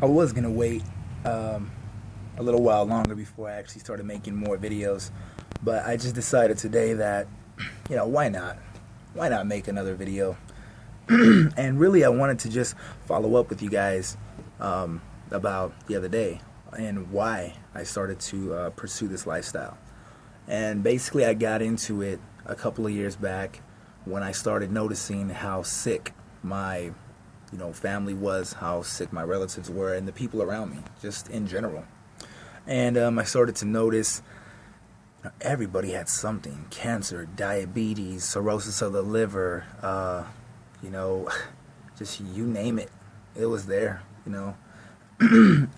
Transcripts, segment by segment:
I was gonna wait um, a little while longer before I actually started making more videos, but I just decided today that, why not? Why not make another video? And really, I wanted to just follow up with you guys about the other day and why I started to pursue this lifestyle. And basically, I got into it a couple of years back when I started noticing how sick my family was, how sick my relatives were, and the people around me, just in general. And I started to notice everybody had something: cancer, diabetes, cirrhosis of the liver, you know, just you name it, it was there.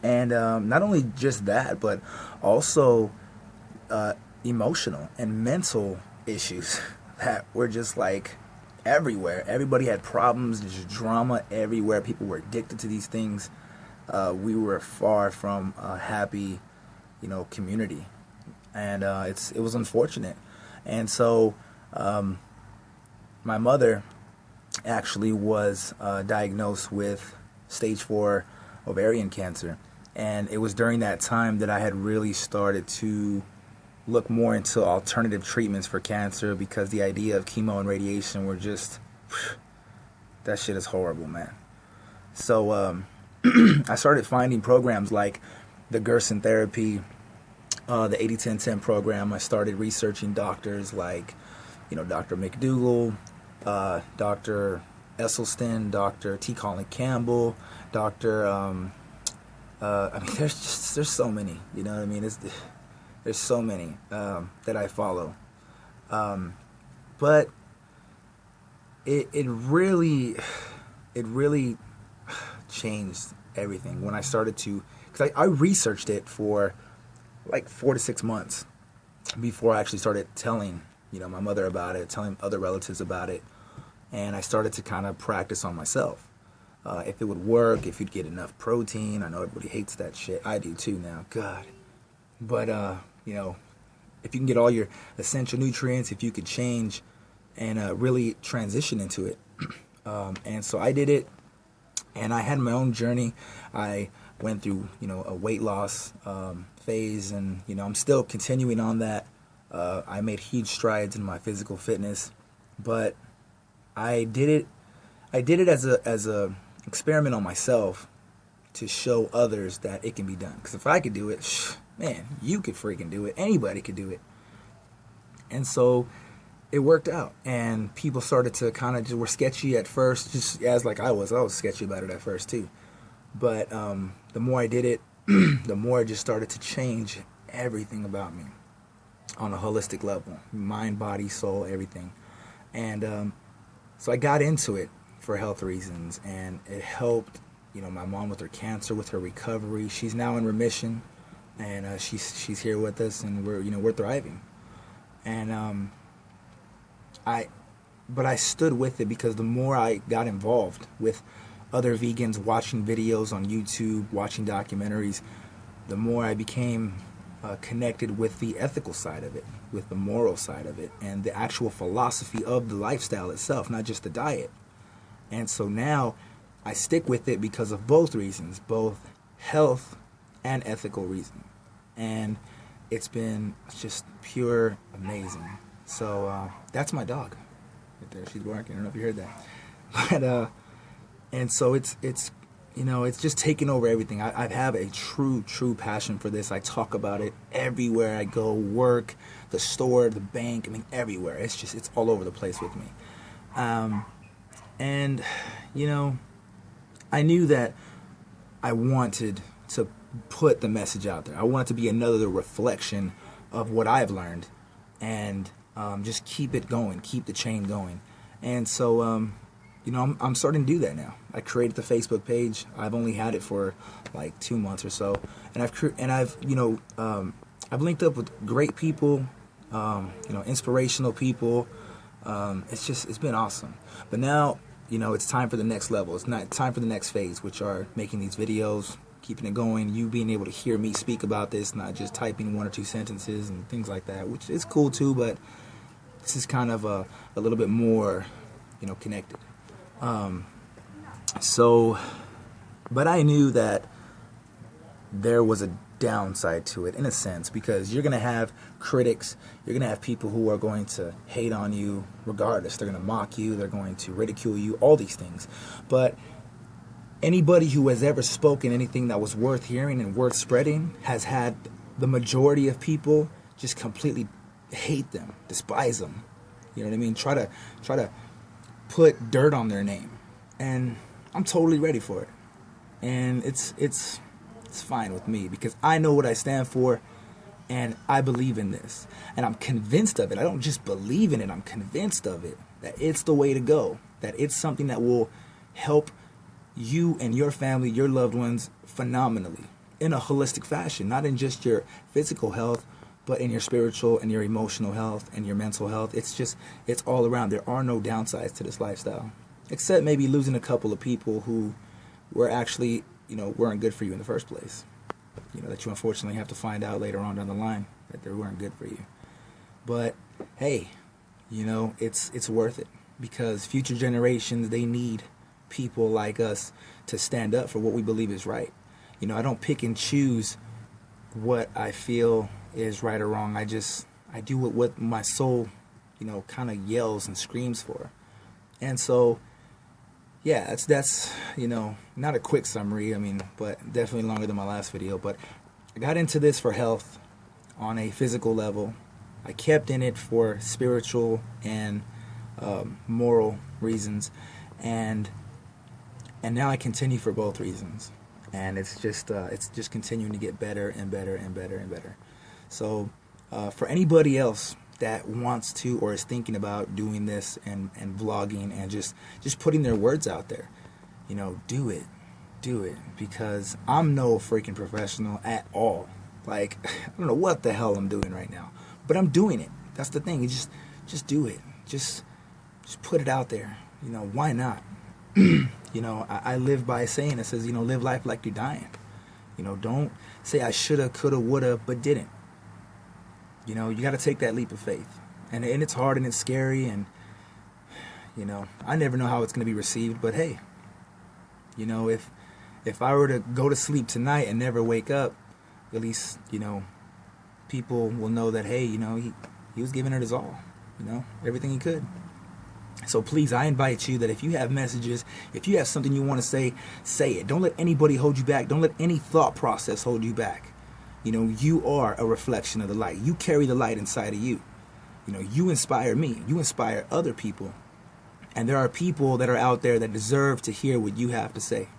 And not only just that, but also emotional and mental issues that were just like everywhere. Everybody had problems, there's drama everywhere. People were addicted to these things. We were far from a happy, community, and it was unfortunate. And so, my mother actually was diagnosed with stage 4 ovarian cancer, and it was during that time that I had really started to look more into alternative treatments for cancer, because the idea of chemo and radiation were just, that shit is horrible, man. So I started finding programs like the Gerson therapy, the 80-10-10 program. I started researching doctors like, Dr. McDougall, Dr. Esselstyn, Dr. T. Colin Campbell, Dr. I mean, there's so many. You know what I mean? There's so many that I follow, but it really changed everything when I started to, because I researched it for like 4 to 6 months before I actually started telling my mother about it, telling other relatives about it, and I started to kind of practice on myself. If it would work, if you'd get enough protein. I know everybody hates that shit. I do too now. God. But, if you can get all your essential nutrients, if you could change and really transition into it. And so I did it, and I had my own journey. I went through, a weight loss phase, and, I'm still continuing on that. I made huge strides in my physical fitness, but I did it as a experiment on myself to show others that it can be done. Because if I could do it, man, you could freaking do it. Anybody could do it. And so it worked out, and people started to kind of just were sketchy at first, just as like I was sketchy about it at first too. But the more I did it, the more it just started to change everything about me on a holistic level: mind, body, soul, everything. And so I got into it for health reasons, and it helped, my mom with her cancer, with her recovery. She's now in remission, and she's here with us, and we're thriving. And but I stood with it, because the more I got involved with other vegans, watching videos on YouTube, watching documentaries, the more I became connected with the ethical side of it, with the moral side of it, and the actual philosophy of the lifestyle itself, not just the diet. And so now I stick with it because of both reasons, both health and ethical reason. And it's been just pure amazing. So that's my dog right there. She's barking. I don't know if you heard that. But and so it's just taking over everything. I have a true passion for this. I talk about it everywhere I go: work, the store, the bank. I mean, everywhere. It's all over the place with me. And I knew that I wanted to put the message out there. I wanted to be another reflection of what I've learned, and just keep it going, keep the chain going. And so I'm starting to do that now. I created the Facebook page. I've only had it for like 2 months or so, and I've linked up with great people, inspirational people. It's been awesome. But now, it's time for the next level. It's not time for the next phase, which are making these videos, keeping it going, you being able to hear me speak about this, not just typing 1 or 2 sentences and things like that, which is cool too, but this is kind of a little bit more, connected. But I knew that there was a downside to it in a sense, because you're going to have critics, you're going to have people who are going to hate on you regardless. They're going to mock you, they're going to ridicule you, all these things. But anybody who has ever spoken anything that was worth hearing and worth spreading has had the majority of people just completely hate them, despise them. You know what I mean? Try to put dirt on their name. And I'm totally ready for it. And it's fine with me, because I know what I stand for, and I believe in this. And I'm convinced of it. I don't just believe in it, I'm convinced of it. That it's the way to go. That it's something that will help you and your family, your loved ones, phenomenally. In a holistic fashion. Not in just your physical health, but in your spiritual and your emotional health and your mental health. It's all around. There are no downsides to this lifestyle. Except maybe losing a couple of people who were actually, weren't good for you in the first place. That you unfortunately have to find out later on down the line that they weren't good for you. But hey, it's worth it, because future generations, they need people like us to stand up for what we believe is right. I don't pick and choose what I feel is right or wrong. I do what my soul, kind of yells and screams for. And so, yeah, that's not a quick summary, but definitely longer than my last video. But I got into this for health on a physical level. I kept in it for spiritual and moral reasons. And now I continue for both reasons. And it's just continuing to get better and better and better and better. So for anybody else that wants to or is thinking about doing this and vlogging and just putting their words out there, do it, because I'm no freaking professional at all. Like, I don't know what the hell I'm doing right now, but I'm doing it. That's the thing. You just do it. Just put it out there. Why not? I live by a saying that says, live life like you're dying. Don't say I shoulda, coulda, woulda, but didn't. You got to take that leap of faith. And it's hard and it's scary, and, I never know how it's going to be received, but hey, if I were to go to sleep tonight and never wake up, at least, people will know that, hey, he was giving it his all, everything he could. So please, I invite you that if you have messages, if you have something you want to say, say it. Don't let anybody hold you back. Don't let any thought process hold you back. You are a reflection of the light. You carry the light inside of you. You inspire me. You inspire other people. And there are people that are out there that deserve to hear what you have to say.